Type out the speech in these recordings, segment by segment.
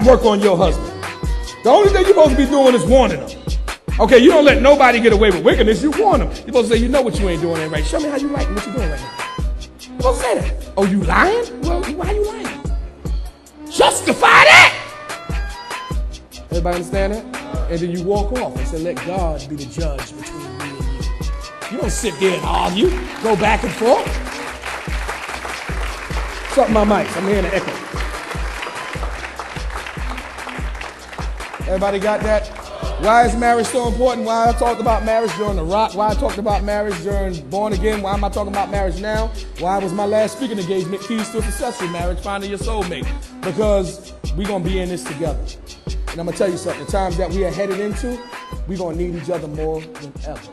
work on your husband. The only thing you're supposed to be doing is warning them. Okay, you don't let nobody get away with wickedness. You warn them. You're supposed to say, you know what you ain't doing ain't right. Show me how you like what you're doing right now. You're supposed to say that. Oh, you lying? Well, why you lying? Justify that. Everybody understand that? And then you walk off and say, let God be the judge between me and you. You don't sit there and argue, go back and forth. Something my mics. I'm hearing an echo. Everybody got that? Why is marriage so important? Why I talked about marriage during the rock? Why I talked about marriage during Born Again? Why am I talking about marriage now? Why was my last speaking engagement Keys to a Successful Marriage, Finding Your Soulmate? Because we're going to be in this together. And I'm going to tell you something. The times that we are headed into, we're going to need each other more than ever.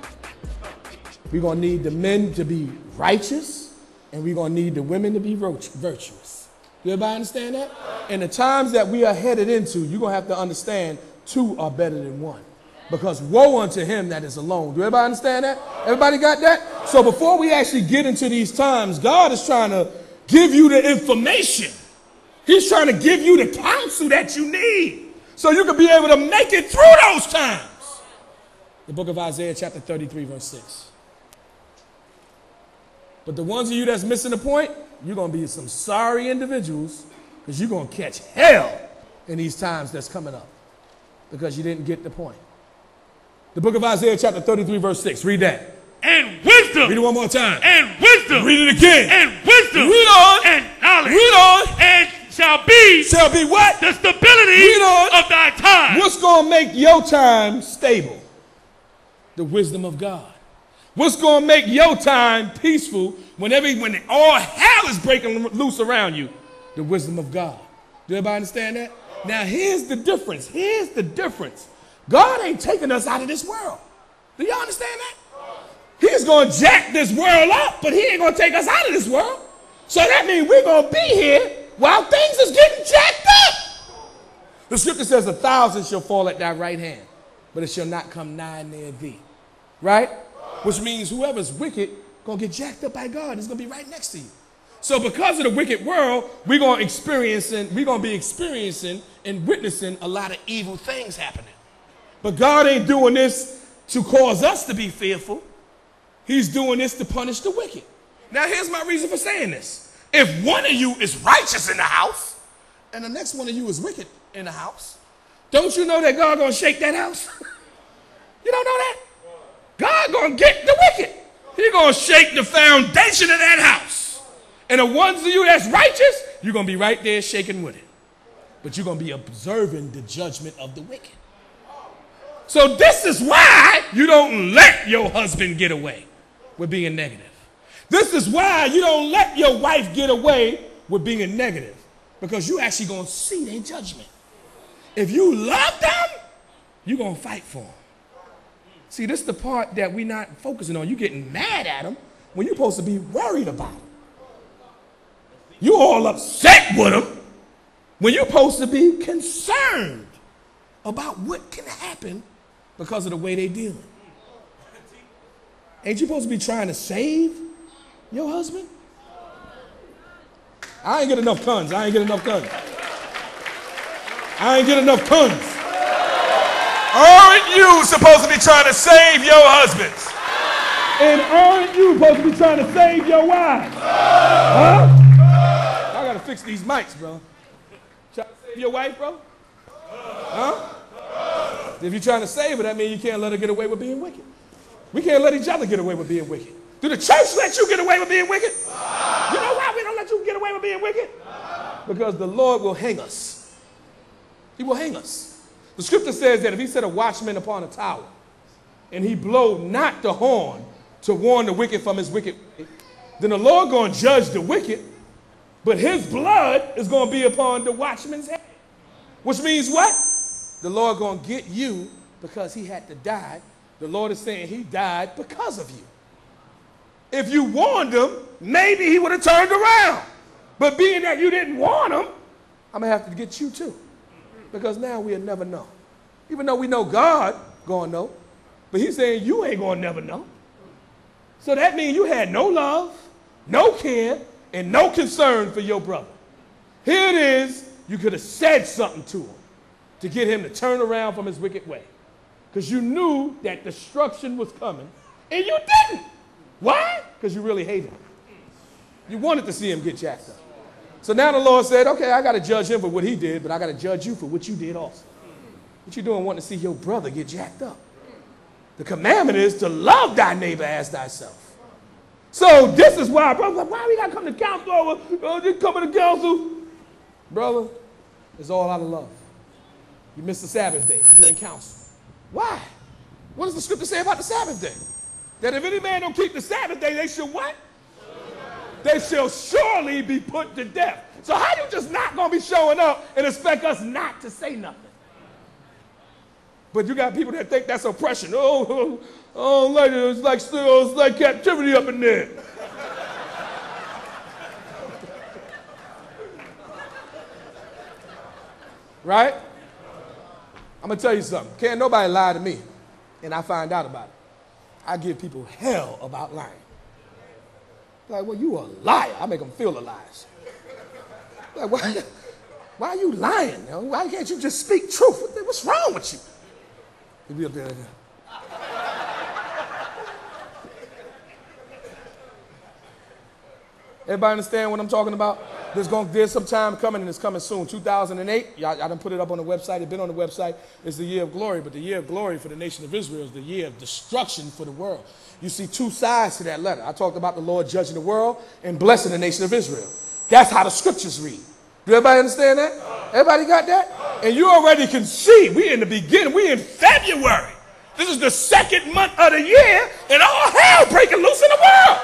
We're going to need the men to be righteous, and we're going to need the women to be virtuous. You everybody understand that? And the times that we are headed into, you're going to have to understand two are better than one. Because woe unto him that is alone. Do everybody understand that? Everybody got that? So before we actually get into these times, God is trying to give you the information. He's trying to give you the counsel that you need so you can be able to make it through those times. The book of Isaiah chapter 33 verse 6. But the ones of you that's missing the point, you're going to be some sorry individuals because you're going to catch hell in these times that's coming up because you didn't get the point. The book of Isaiah chapter 33 verse 6. Read that. And wisdom. Read it one more time. And wisdom. Read it again. And wisdom. Read on. And knowledge. Read on. And shall be what? The stability of thy time. What's going to make your time stable? The wisdom of God. What's going to make your time peaceful when all hell is breaking loose around you? The wisdom of God. Do everybody understand that? Now here's the difference. Here's the difference. God ain't taking us out of this world. Do y'all understand that? He's going to jack this world up, but he ain't going to take us out of this world. So that means we're going to be here while things is getting jacked up. The scripture says 1,000 shall fall at thy right hand, but it shall not come nigh near thee. Right? Which means whoever's wicked going to get jacked up by God. It's going to be right next to you. So because of the wicked world, we're going to be experiencing and witnessing a lot of evil things happening. But God ain't doing this to cause us to be fearful. He's doing this to punish the wicked. Now here's my reason for saying this. If one of you is righteous in the house and the next one of you is wicked in the house, don't you know that God going to shake that house? You don't know that? God going to get the wicked. He's going to shake the foundation of that house. And the ones of you that's righteous, you're going to be right there shaking with it. But you're going to be observing the judgment of the wicked. So this is why you don't let your husband get away with being negative. This is why you don't let your wife get away with being negative. Because you actually going to see their judgment. If you love them, you're going to fight for them. See, this is the part that we're not focusing on. You're getting mad at them when you're supposed to be worried about them. You're all upset with them when you're supposed to be concerned about what can happen because of the way they're dealing. Ain't you supposed to be trying to save your husband? I ain't get enough tons. I ain't get enough tons. Aren't you supposed to be trying to save your husbands? And aren't you supposed to be trying to save your wives? Huh? I gotta fix these mics, bro. Trying to save your wife, bro? Huh? If you're trying to save her, that means you can't let her get away with being wicked. We can't let each other get away with being wicked. Do the church let you get away with being wicked? You know why we don't let you get away with being wicked? Because the Lord will hang us. He will hang us. The scripture says that if he set a watchman upon a tower and he blow not the horn to warn the wicked from his wicked way, then the Lord going to judge the wicked, but his blood is going to be upon the watchman's head. Which means what? The Lord going to get you because he had to die. The Lord is saying he died because of you. If you warned him, maybe he would have turned around. But being that you didn't warn him, I'm going to have to get you too. Because now we'll never know. Even though we know God going to know. But he's saying you ain't going to never know. So that means you had no love, no care, and no concern for your brother. Here it is. You could have said something to him. to get him to turn around from his wicked way. Because you knew that destruction was coming, and you didn't. Why? Because you really hated him. You wanted to see him get jacked up. So now the Lord said, okay, I got to judge him for what he did, but I got to judge you for what you did also. What you doing wanting to see your brother get jacked up? The commandment is to love thy neighbor as thyself. So this is why, brother, why we got to come to council over? Just coming to council. Brother, it's all out of love. You missed the Sabbath day. You're in council. Why? What does the scripture say about the Sabbath day? That if any man don't keep the Sabbath day, they shall what? They shall surely be put to death. So how you just not going to be showing up and expect us not to say nothing? But you got people that think that's oppression. It's like captivity up in there. Right? I'm going to tell you something. Can't nobody lie to me, and I find out about it. I give people hell about lying. Like, well, you a liar. I make them feel the lies. Like, why are you lying? Why can't you just speak truth? What's wrong with you? You be up there. Everybody understand what I'm talking about? There's some time coming, and it's coming soon. 2008, I done put it up on the website. It's been on the website. It's the year of glory, but the year of glory for the nation of Israel is the year of destruction for the world. You see two sides to that letter. I talked about the Lord judging the world and blessing the nation of Israel. That's how the scriptures read. Do everybody understand that? Everybody got that? And you already can see, we in the beginning, we in February. This is the second month of the year, and all hell breaking loose in the world.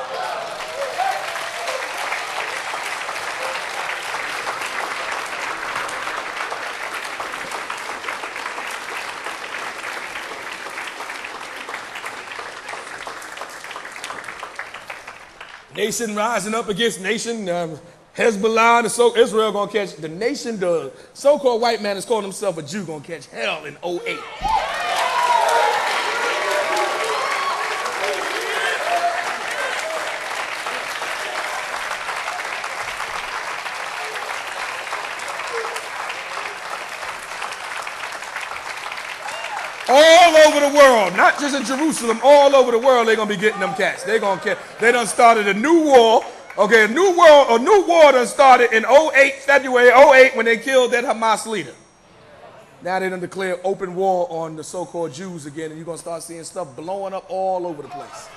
Nation rising up against nation. Hezbollah and Israel going to catch the nation. The so-called white man is calling himself a Jew going to catch hell in 2008. All over the world, not just in Jerusalem, all over the world, they're going to be getting them cats. They done started a new war. Okay, a new war done started in 2008, February 2008, when they killed that Hamas leader. Now they done declared open war on the so-called Jews again, and you're going to start seeing stuff blowing up all over the place.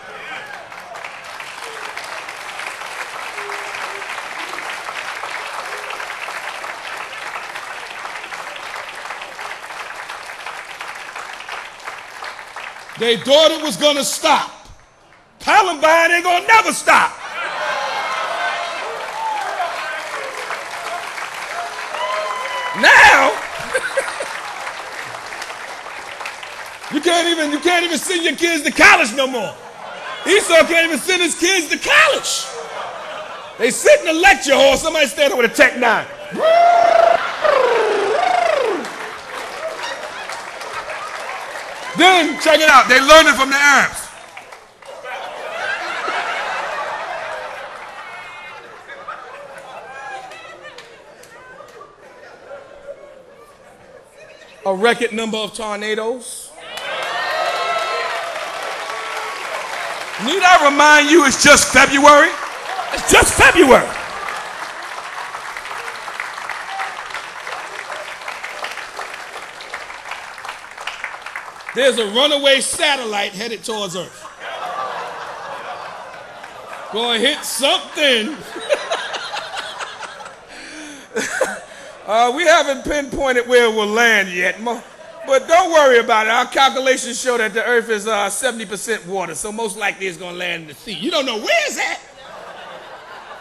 They thought it was going to stop. Columbine ain't going to never stop. Now, you can't even send your kids to college no more. Esau can't even send his kids to college. They sit in the lecture hall, somebody standing with a Tech 9. Then, check it out, they learned it from the Arabs. A record number of tornadoes. Need I remind you it's just February? It's just February. There's a runaway satellite headed towards Earth. Gonna hit something. We haven't pinpointed where it will land yet, but don't worry about it. Our calculations show that the Earth is 70% water, so most likely it's gonna land in the sea. You don't know where it's at,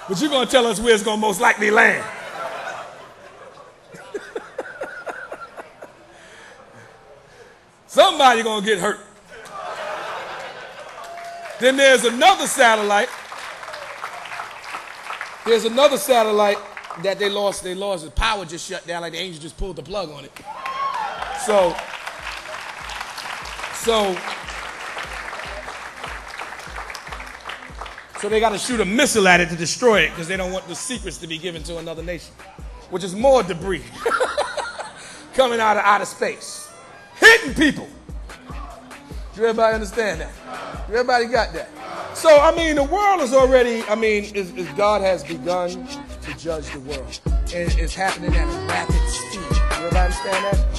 but you're gonna tell us where it's gonna most likely land. Somebody gonna get hurt. Then there's another satellite. There's another satellite that they lost. The power just shut down, like the angels just pulled the plug on it. So they got to shoot a missile at it to destroy it because they don't want the secrets to be given to another nation, which is more debris. coming out of outer space, hitting people. Do everybody understand that? Everybody got that? So, I mean, the world is already, God has begun to judge the world. And it's happening at a rapid speed. Do everybody understand that?